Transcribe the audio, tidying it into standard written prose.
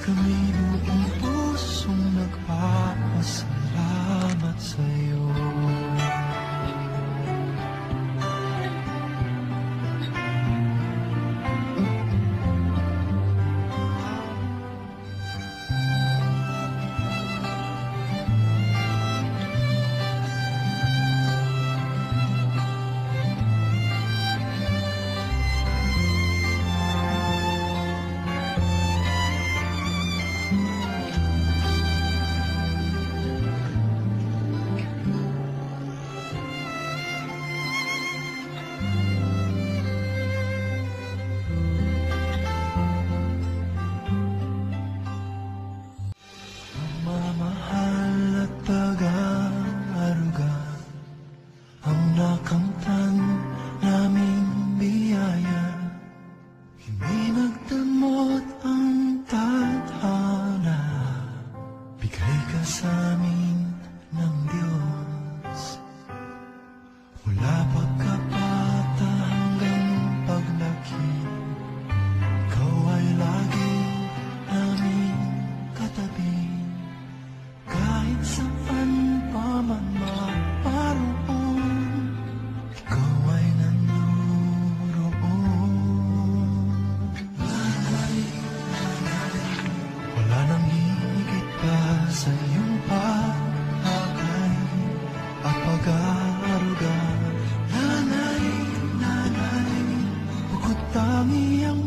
Kami buong pusong nagpapasalamat sa'yo. Mamahal at pag-aaruga ang nakamtan naming biyaya. Hindi nagdamot ang tadhana, bigay ka sa amin ng Diyos. Mula pagkabata hanggang paglaki, ikaw ay lagi namin katabi. Kahit saan pa man maparoon, ikaw ay nanuroon. Nanay, wala nang higit pa sa iyong pag-akay at pag-aaruga. Nanay, bukod tangi ang